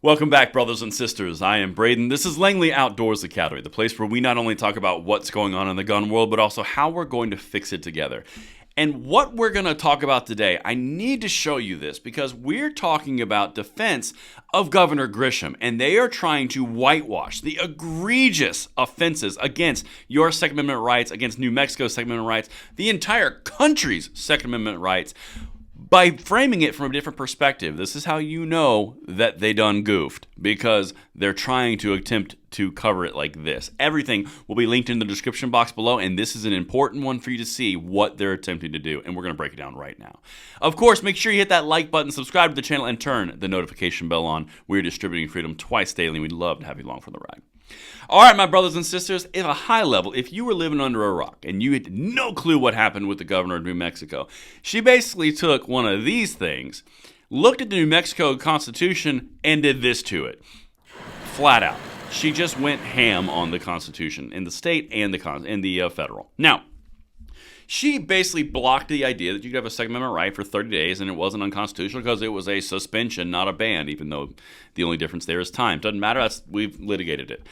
Welcome back, brothers and sisters. I am Braden. This is Langley Outdoors Academy, the place where we not only talk about what's going on in the gun world, but also how we're going to fix it together. And what we're going to talk about today, I need to show you this because we're talking about defense of Governor Grisham, and they are trying to whitewash the egregious offenses against your Second Amendment rights, against New Mexico's Second Amendment rights, the entire country's Second Amendment rights, by framing it from a different perspective. This is how you know that they done goofed, because they're trying to attempt to cover it like this. Everything will be linked in the description box below, and this is an important one for you to see what they're attempting to do, and we're going to break it down right now. Of course, make sure you hit that like button, subscribe to the channel, and turn the notification bell on. We're distributing freedom twice daily, and we'd love to have you along for the ride. All right, my brothers and sisters, at a high level, if you were living under a rock and you had no clue what happened with the governor of New Mexico, she basically took one of these things, looked at the New Mexico Constitution, and did this to it. Flat out. She just went ham on the Constitution in the state and the federal. Now, she basically blocked the idea that you could have a Second Amendment right for 30 days and it wasn't unconstitutional because it was a suspension, not a ban, even though the only difference there is time. Doesn't matter. We've litigated it.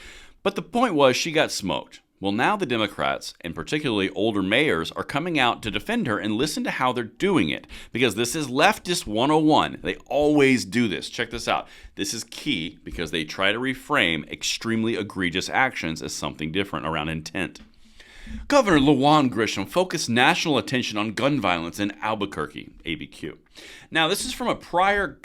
But the point was she got smoked. Well, now the Democrats, and particularly older mayors, are coming out to defend her and listen to how they're doing it. Because this is leftist 101. They always do this. Check this out. This is key because they try to reframe extremely egregious actions as something different around intent. Governor Grisham focused national attention on gun violence in Albuquerque, ABQ. Now, this is from a prior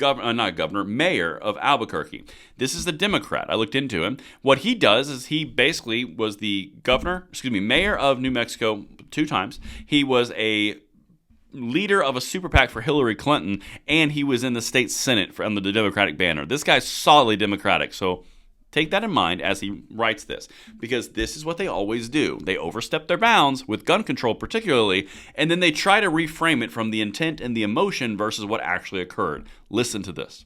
mayor of Albuquerque. This is the Democrat. I looked into him. What he does is he basically was the mayor of New Mexico 2 times. He was a leader of a super PAC for Hillary Clinton, and he was in the state Senate under the Democratic banner. This guy's solidly Democratic, so take that in mind as he writes this, because this is what they always do. They overstep their bounds with gun control particularly, and then they try to reframe it from the intent and the emotion versus what actually occurred. Listen to this.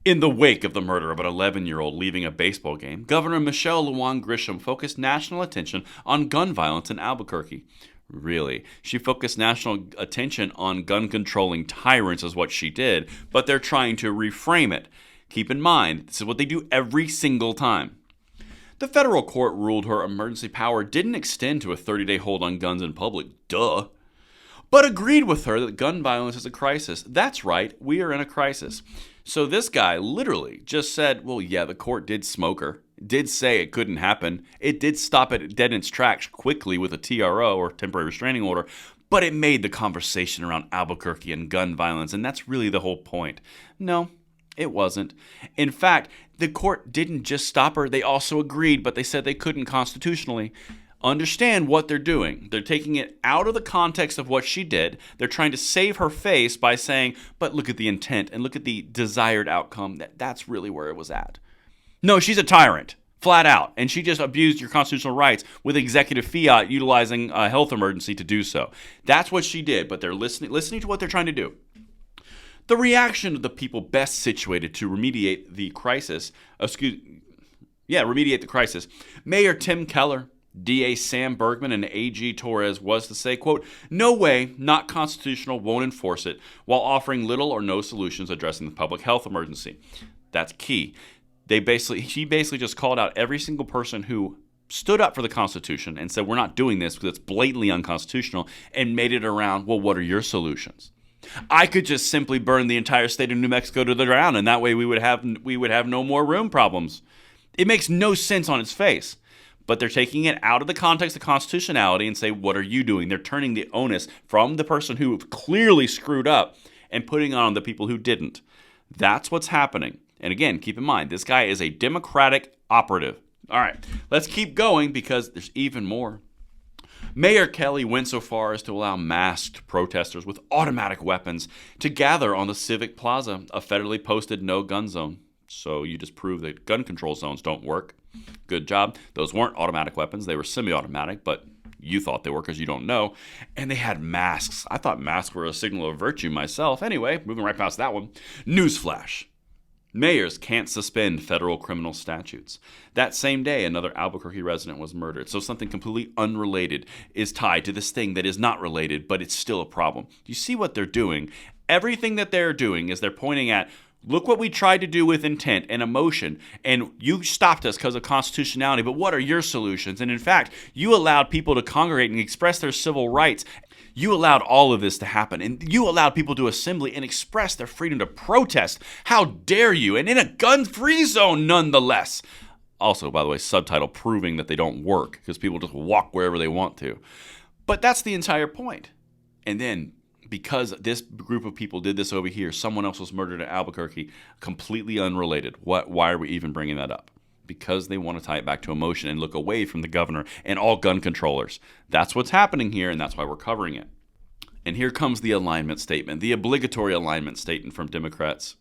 In the wake of the murder of an 11-year-old leaving a baseball game, Governor Michelle Lujan Grisham focused national attention on gun violence in Albuquerque. Really? She focused national attention on gun-controlling tyrants is what she did, but they're trying to reframe it. Keep in mind, this is what they do every single time. The federal court ruled her emergency power didn't extend to a 30-day hold on guns in public, duh, but agreed with her that gun violence is a crisis. That's right, we are in a crisis. So this guy literally just said, well, yeah, the court did smoke her, did say it couldn't happen, it did stop it dead in its tracks quickly with a TRO, or temporary restraining order, but it made the conversation around Albuquerque and gun violence, and that's really the whole point. No, it wasn't. In fact, the court didn't just stop her, they also agreed, but they said they couldn't constitutionally. Understand what they're doing. They're taking it out of the context of what she did. They're trying to save her face by saying, but look at the intent and look at the desired outcome. That's really where it was at. No, she's a tyrant, flat out, and she just abused your constitutional rights with executive fiat utilizing a health emergency to do so. That's what she did, but they're listening to what they're trying to do. The reaction of the people best situated to remediate the crisis, Mayor Tim Keller, DA Sam Bergman, and AG Torres was to say, quote, no way, not constitutional, won't enforce it, while offering little or no solutions addressing the public health emergency. That's key. She basically just called out every single person who stood up for the Constitution and said, we're not doing this because it's blatantly unconstitutional, and made it around, well, what are your solutions? I could just simply burn the entire state of New Mexico to the ground, and that way we would have no more room problems. It makes no sense on its face. But they're taking it out of the context of constitutionality and say, what are you doing? They're turning the onus from the person who clearly screwed up and putting it on the people who didn't. That's what's happening. And again, keep in mind, this guy is a Democratic operative. All right, let's keep going because there's even more. Mayor Kelly went so far as to allow masked protesters with automatic weapons to gather on the Civic Plaza, a federally posted no-gun zone. So you just prove that gun control zones don't work. Good job. Those weren't automatic weapons. They were semi-automatic, but you thought they were because you don't know. And they had masks. I thought masks were a signal of virtue myself. Anyway, moving right past that one. Newsflash. Mayors can't suspend federal criminal statutes. That same day, another Albuquerque resident was murdered. So something completely unrelated is tied to this thing that is not related, but it's still a problem. You see what they're doing? Everything that they're doing is they're pointing at, Look what we tried to do with intent and emotion, and you stopped us because of constitutionality, but what are your solutions? And in fact, you allowed people to congregate and express their civil rights. You allowed all of this to happen, and you allowed people to assemble and express their freedom to protest. How dare you? And in a gun-free zone, nonetheless. Also, by the way, subtitle proving that they don't work because people just walk wherever they want to. But that's the entire point. And then, because this group of people did this over here, someone else was murdered in Albuquerque, completely unrelated. Why are we even bringing that up? Because they want to tie it back to emotion and look away from the governor and all gun controllers. That's what's happening here, and that's why we're covering it. And here comes the alignment statement, the obligatory alignment statement from Democrats.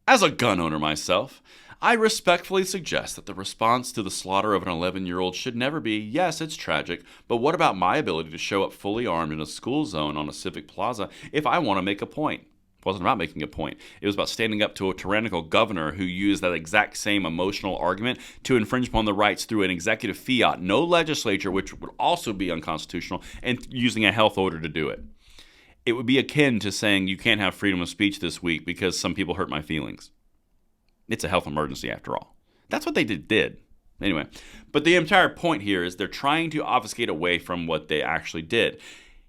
As a gun owner myself, I respectfully suggest that the response to the slaughter of an 11-year-old should never be, yes, it's tragic, but what about my ability to show up fully armed in a school zone on a civic plaza if I want to make a point? It wasn't about making a point. It was about standing up to a tyrannical governor who used that exact same emotional argument to infringe upon the rights through an executive fiat, no legislature, which would also be unconstitutional, and using a health order to do it. It would be akin to saying you can't have freedom of speech this week because some people hurt my feelings. It's a health emergency after all. That's what they did. Anyway, but the entire point here is they're trying to obfuscate away from what they actually did.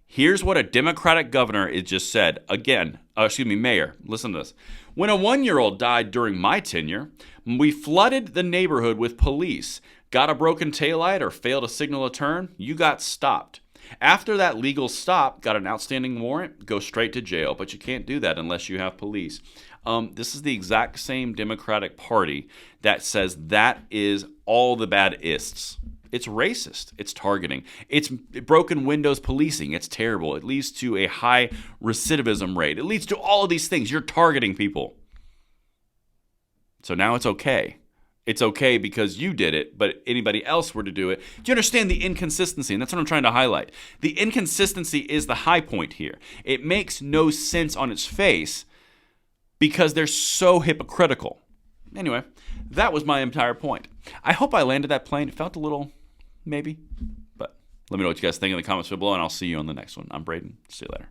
Here's what a Democratic governor has just said. Mayor, listen to this. When a 1-year-old died during my tenure, we flooded the neighborhood with police. Got a broken taillight or failed to signal a turn, you got stopped. After that legal stop, got an outstanding warrant, go straight to jail. But you can't do that unless you have police. This is the exact same Democratic Party that says that is all the bad ists. It's racist. It's targeting. It's broken windows policing. It's terrible. It leads to a high recidivism rate. It leads to all of these things. You're targeting people. So now it's okay. It's okay because you did it, but anybody else were to do it. Do you understand the inconsistency? And that's what I'm trying to highlight. The inconsistency is the high point here. It makes no sense on its face because they're so hypocritical. Anyway, that was my entire point. I hope I landed that plane. It felt a little, maybe, but let me know what you guys think in the comments below, and I'll see you on the next one. I'm Braden. See you later.